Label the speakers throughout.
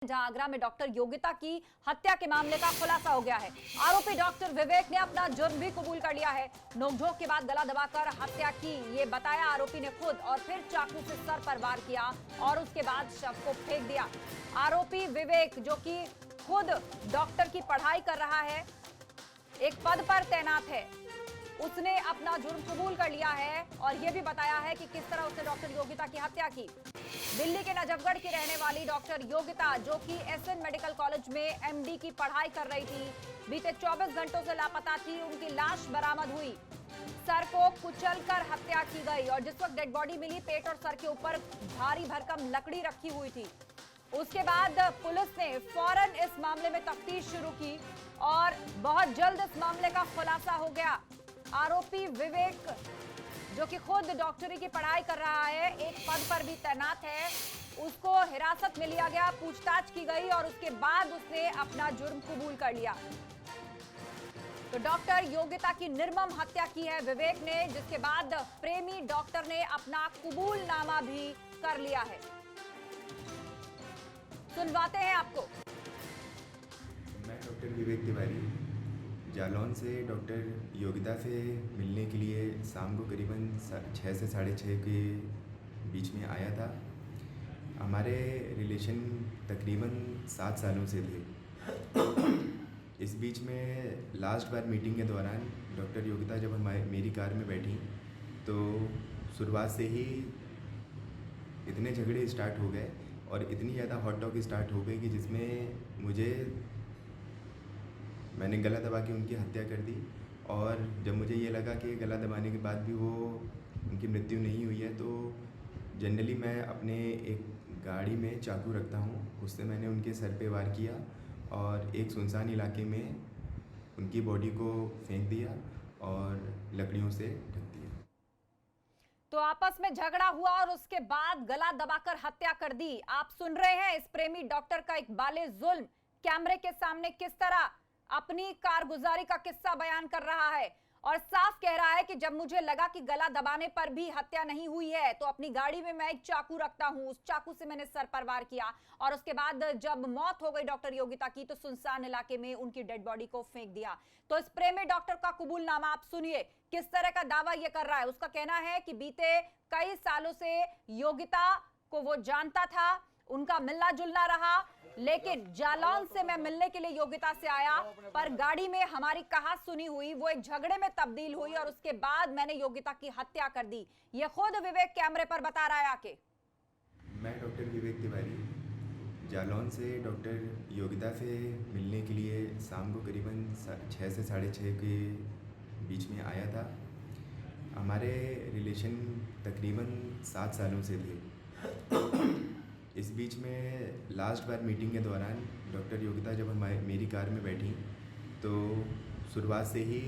Speaker 1: जहां आगरा में डॉक्टर योगिता की हत्या के मामले का खुलासा हो गया है। आरोपी डॉक्टर विवेक ने अपना जुर्म भी कबूल कर लिया है। नोकझोंक के बाद गला दबाकर हत्या की ये बताया आरोपी ने खुद, और फिर चाकू से सर पर वार किया और उसके बाद शव को फेंक दिया। आरोपी विवेक, जो कि खुद डॉक्टर की पढ़ाई कर रहा है, एक पद पर तैनात है, उसने अपना जुर्म कबूल कर लिया है और यह भी बताया है कि किस तरह उसने डॉक्टर योगिता की हत्या की। दिल्ली के नजफगढ़ की रहने वाली डॉक्टर योगिता, जो कि एसएन मेडिकल कॉलेज में एमडी की पढ़ाई कर रही थी, बीते 24 घंटों से लापता थी। उनकी लाश बरामद हुई, सर को कुचलकर हत्या की गई और जिस वक्त डेड बॉडी मिली, पेट और सर के ऊपर भारी भरकम लकड़ी रखी हुई थी। उसके बाद पुलिस ने फौरन इस मामले में तफ्तीश शुरू की और बहुत जल्द इस मामले का खुलासा हो गया। आरोपी विवेक, जो कि खुद डॉक्टरी की पढ़ाई कर रहा है, एक पद पर भी तैनात है, उसको हिरासत में लिया गया, पूछताछ की गई और उसके बाद उसने अपना जुर्म कबूल कर लिया। तो डॉक्टर योगिता की निर्मम हत्या की है विवेक ने, जिसके बाद प्रेमी डॉक्टर ने अपना कबूलनामा भी कर लिया है। सुनवाते हैं आपको।
Speaker 2: मैं डॉक्टर विवेक तिवारी जालौन से डॉक्टर योगिता से मिलने के लिए शाम को करीबन 6 से 6:30 के बीच में आया था। हमारे रिलेशन तकरीबन 7 सालों से थे। इस बीच में लास्ट बार मीटिंग के दौरान डॉक्टर योगिता जब मेरी कार में बैठी तो शुरुआत से ही इतने झगड़े स्टार्ट हो गए और इतनी ज़्यादा हॉट टॉक स्टार्ट हो गई कि जिसमें मैंने गला दबा के उनकी हत्या कर दी। और जब मुझे ये लगा कि गला दबाने के बाद भी उनकी मृत्यु नहीं हुई है, तो जनरली मैं अपने एक गाड़ी में चाकू रखता हूँ, उससे मैंने उनके सर पे वार किया और एक सुनसान इलाके में उनकी बॉडी को फेंक दिया और लकड़ियों से ढक दिया।
Speaker 1: तो आपस में झगड़ा हुआ और उसके बाद गला दबाकर हत्या कर दी। आप सुन रहे हैं इस प्रेमी डॉक्टर का इकबाले जुल्म कैमरे के सामने किस तरह अपनी कारगुजारी का किस्सा बयान कर रहा है और साफ कह रहा है कि जब मुझे लगा कि गला दबाने पर भी हत्या नहीं हुई है, तो अपनी गाड़ी में मैं एक चाकू रखता हूं, उस चाकू से मैंने सर पर वार किया और उसके बाद जब मौत हो गई डॉक्टर योगिता की, तो सुनसान इलाके में उनकी डेड बॉडी को फेंक दिया। तो इस प्रेमी डॉक्टर का कबूलनामा आप सुनिए, किस तरह का दावा यह कर रहा है। उसका कहना है कि बीते कई सालों से योगिता को वो जानता था, उनका मिलना जुलना रहा, लेकिन जालौन से मैं मिलने के लिए योगिता से आया, पर गाड़ी में हमारी कहा सुनी हुई, वो एक झगड़े में तब्दील हुई और उसके बाद मैंने योगिता की हत्या कर दी। ये खुद विवेक कैमरे पर बता रहा है आके।
Speaker 2: मैं डॉक्टर विवेक तिवारी जालौन से डॉक्टर योगिता से मिलने के लिए शाम को करीबन 6 से 6:30 के बीच में आया था। हमारे रिलेशन तकरीबन 7 सालों से थे। इस बीच में लास्ट बार मीटिंग के दौरान डॉक्टर योगिता जब मेरी कार में बैठी तो शुरुआत से ही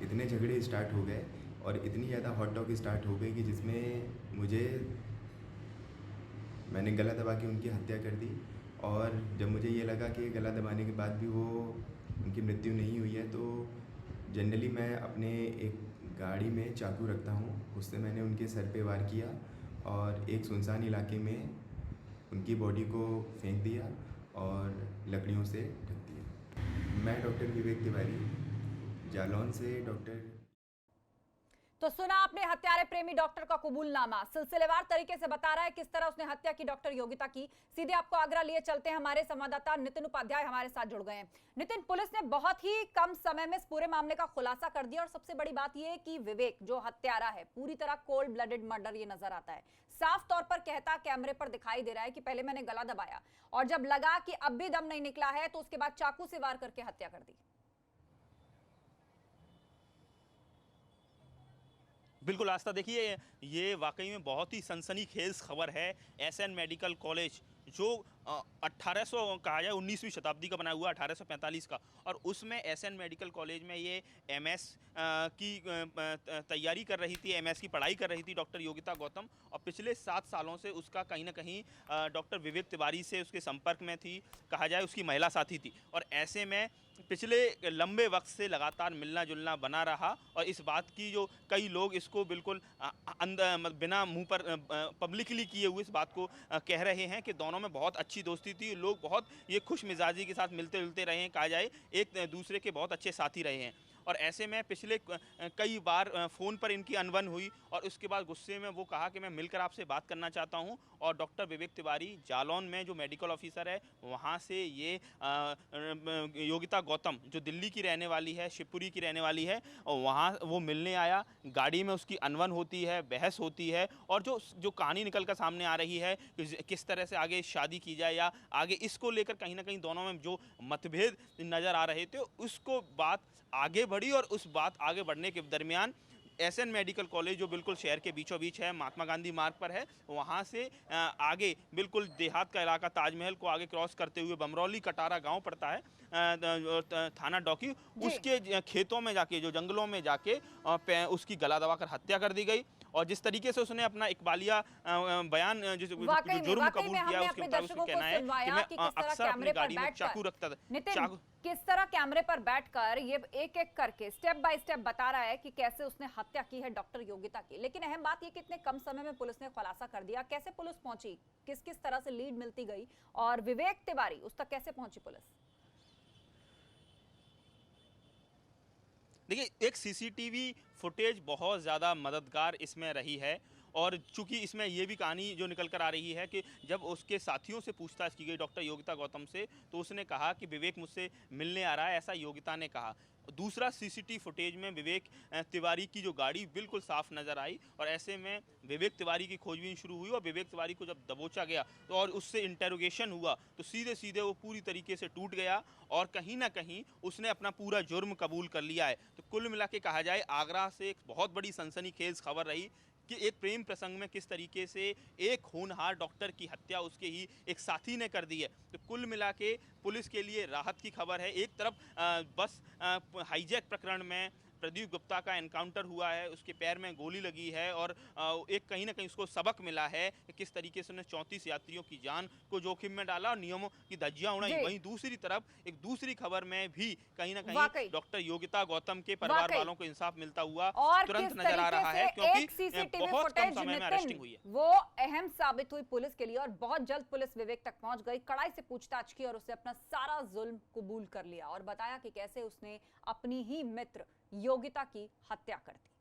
Speaker 2: इतने झगड़े स्टार्ट हो गए और इतनी ज़्यादा हॉट टॉक स्टार्ट हो गई कि जिसमें मैंने गला दबा के उनकी हत्या कर दी। और जब मुझे ये लगा कि गला दबाने के बाद भी उनकी मृत्यु नहीं हुई है, तो जनरली मैं अपने एक गाड़ी में चाकू रखता हूँ, उससे मैंने उनके सर पे वार किया और एक सुनसान इलाके में उनकी बॉडी को फेंक दिया और लकड़ियों से ढक दिया। मैं डॉक्टर विवेक तिवारी जालौन से डॉक्टर।
Speaker 1: तो सुना आपने हत्यारे प्रेमी डॉक्टर का कबूलनामा, सिलसिलेवार तरीके से बता रहा है किस तरह उसने हत्या की डॉक्टर योगिता की। सीधे आपको आगरा लिए चलते हैं, हमारे संवाददाता नितिन उपाध्याय हमारे साथ जुड़ गए हैं। नितिन, पुलिस ने बहुत ही कम समय में इस पूरे मामले का खुलासा कर दिया और सबसे बड़ी बात यह है कि विवेक जो हत्यारा है, पूरी तरह कोल्ड ब्लडेड मर्डर ये नजर आता है। साफ तौर पर कहता कैमरे पर दिखाई दे रहा है कि पहले मैंने गला दबाया और जब लगा कि अब भी दम नहीं निकला है, तो उसके बाद चाकू से वार करके हत्या कर दी।
Speaker 3: बिल्कुल आस्था, देखिए ये वाकई में बहुत ही सनसनीखेज खबर है। एसएन मेडिकल कॉलेज जो 1800 कहा जाए 19वीं शताब्दी का बना हुआ, 1845 का, और उसमें एसएन मेडिकल कॉलेज में ये एमएस की तैयारी कर रही थी, एमएस की पढ़ाई कर रही थी डॉक्टर योगिता गौतम। और पिछले 7 सालों से उसका कहीं ना कहीं डॉक्टर विवेक तिवारी से उसके संपर्क में थी, कहा जाए उसकी महिला साथी थी। और ऐसे में पिछले लंबे वक्त से लगातार मिलना जुलना बना रहा और इस बात की जो कई लोग इसको बिल्कुल बिना मुंह पर पब्लिकली किए हुए इस बात को कह रहे हैं कि दोनों में बहुत अच्छी अच्छी दोस्ती थी, लोग बहुत ये खुश मिजाजी के साथ मिलते जुलते रहे हैं, कहा जाए एक दूसरे के बहुत अच्छे साथी रहे हैं। और ऐसे में पिछले कई बार फ़ोन पर इनकी अनबन हुई और उसके बाद गुस्से में वो कहा कि मैं मिलकर आपसे बात करना चाहता हूं, और डॉक्टर विवेक तिवारी जालौन में जो मेडिकल ऑफिसर है वहां से ये योगिता गौतम जो दिल्ली की रहने वाली है, शिवपुरी की रहने वाली है, और वहां वो मिलने आया। गाड़ी में उसकी अनबन होती है, बहस होती है, और जो जो कहानी निकल कर सामने आ रही है कि किस तरह से आगे शादी की जाए या आगे इसको लेकर कहीं ना कहीं दोनों में जो मतभेद नज़र आ रहे थे, उसको बात आगे बढ़ी। और उस बात आगे बढ़ने के दरमियान एसएन मेडिकल कॉलेज जो बिल्कुल शहर के बीचों बीच है, महात्मा गांधी मार्ग पर है, वहाँ से आगे बिल्कुल देहात का इलाका ताजमहल को आगे क्रॉस करते हुए बमरौली कटारा गांव पड़ता है, थाना डौकी, उसके खेतों में जाके, जो जंगलों में जाके उसकी गला दबाकर हत्या कर दी गई। और जिस तरीके से उसने अपना इकबालिया बयान जो जुर्म कबूल किया, उसके मुताबिक उसका कहना है कि मैं अक्सर अपनी गाड़ी में चाकू रखता था।
Speaker 1: किस तरह कैमरे पर बैठकर ये एक एक करके स्टेप बाय स्टेप बता रहा है कि कैसे उसने हत्या की है डॉक्टर योगिता की। लेकिन अहम बात ये कि इतने कम समय में पुलिस ने खुलासा कर दिया, कैसे पुलिस पहुंची, किस किस तरह से लीड मिलती गई, और विवेक तिवारी उस तक कैसे पहुंची पुलिस?
Speaker 3: देखिए, एक सीसीटीवी फुटेज बहुत ज़्यादा मददगार इसमें रही है। और चूंकि इसमें ये भी कहानी जो निकल कर आ रही है कि जब उसके साथियों से पूछताछ की गई डॉक्टर योगिता गौतम से, तो उसने कहा कि विवेक मुझसे मिलने आ रहा है, ऐसा योगिता ने कहा। दूसरा सीसीटीवी फुटेज में विवेक तिवारी की जो गाड़ी बिल्कुल साफ नज़र आई, और ऐसे में विवेक तिवारी की खोजबीन शुरू हुई। और विवेक तिवारी को जब दबोचा गया तो और उससे इंटेरोगेशन हुआ, तो सीधे सीधे वो पूरी तरीके से टूट गया और कहीं ना कहीं उसने अपना पूरा जुर्म कबूल कर लिया है। तो कुल मिला के कहा जाए, आगरा से एक बहुत बड़ी सनसनीखेज खबर रही कि एक प्रेम प्रसंग में किस तरीके से एक होनहार डॉक्टर की हत्या उसके ही एक साथी ने कर दी है। तो कुल मिला के पुलिस के लिए राहत की खबर है। एक तरफ बस हाईजैक प्रकरण में प्रदीप गुप्ता का एनकाउंटर हुआ है, उसके पैर में गोली लगी है, और एक कहीं ना कहीं उसको सबक मिला है कि किस तरीके से उन्हें 34 यात्रियों की जान को जोखिम में डाला और नियमों की धज्जियां उड़ाई। वहीं दूसरी तरफ एक दूसरी खबर में भी कहीं ना कहीं डॉक्टर योगिता गौतम के परिवार वालों को इंसाफ मिलता हुआ तुरंत नजर आ रहा है, क्योंकि बहुत कम समय में अरेस्टिंग हुई है।
Speaker 1: वो अहम साबित हुई पुलिस के लिए, और बहुत जल्द पुलिस विवेक तक पहुंच गई, कड़ाई से पूछताछ की और उससे अपना सारा जुल्म कबूल कर लिया और बताया कि कैसे उसने अपनी ही मित्र योगिता की हत्या कर दी।